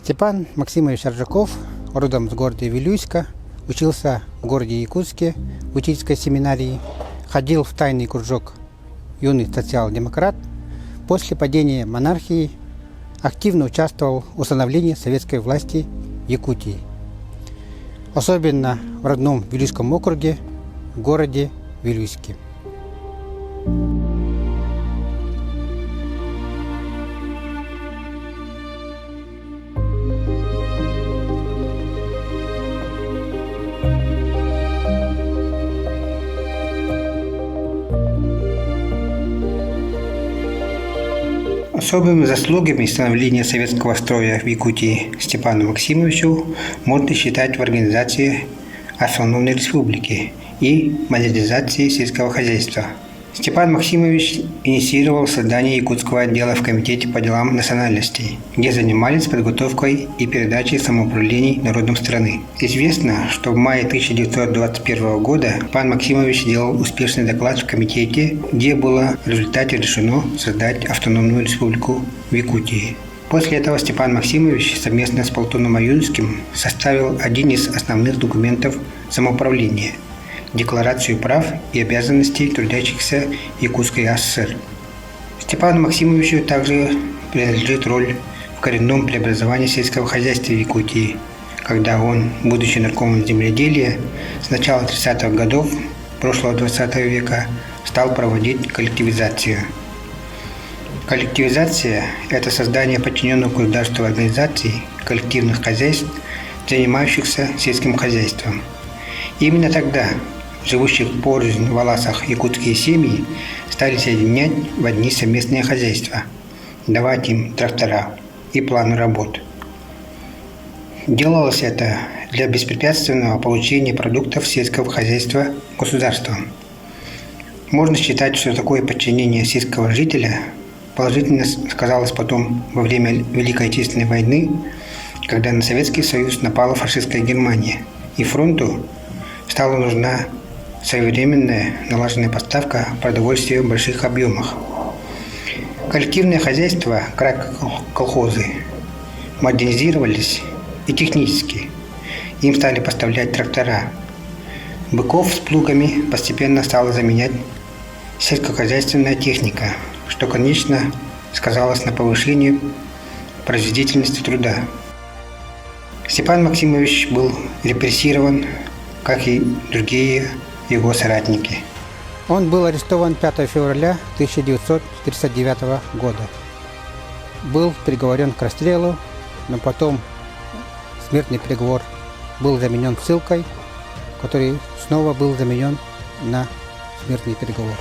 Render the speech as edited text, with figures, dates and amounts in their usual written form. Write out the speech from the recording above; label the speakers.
Speaker 1: Степан Максимович Аржаков, родом с города Вилюйска, учился в городе Якутске в учительской семинарии, ходил в тайный кружок «Юный социал-демократ». После падения монархии активно участвовал в установлении советской власти в Якутии, особенно в родном Вилюйском округе, в городе Вилюйске. Особыми заслугами становления советского строя в Якутии Степану Максимовичу можно считать в организации автономной республики и модернизации сельского хозяйства. Степан Максимович инициировал создание якутского отдела в Комитете по делам национальностей, где занимались подготовкой и передачей самоуправлений народам страны. Известно, что в мае 1921 года Степан Максимович сделал успешный доклад в комитете, где было в результате решено создать автономную республику в Якутии. После этого Степан Максимович совместно с Платоном Аюнским составил один из основных документов самоуправления – Декларацию прав и обязанностей трудящихся Якутской АССР. Степану Максимовичу также принадлежит роль в коренном преобразовании сельского хозяйства в Якутии, когда он, будучи наркомом земледелия, с начала 30-х годов прошлого 20 века стал проводить коллективизацию. Коллективизация – это создание подчиненных государству организаций, коллективных хозяйств, занимающихся сельским хозяйством. Именно тогда живущих порознь в Валасах якутские семьи стали соединять в одни совместные хозяйства, давать им трактора и планы работ. Делалось это для беспрепятственного получения продуктов сельского хозяйства государством. Можно считать, что такое подчинение сельского жителя положительно сказалось потом во время Великой Отечественной войны, когда на Советский Союз напала фашистская Германия, и фронту стала нужна своевременная налаженная поставка продовольствия в больших объемах. Коллективные хозяйства, колхозы, модернизировались и технически. Им стали поставлять трактора. Быков с плугами постепенно стала заменять сельскохозяйственная техника, что, конечно, сказалось на повышении производительности труда. Степан Максимович был репрессирован, как и другие его соратники. Он был арестован 5 февраля 1939 года. Был приговорен к расстрелу, но потом смертный приговор был заменен ссылкой, который снова был заменен на смертный приговор.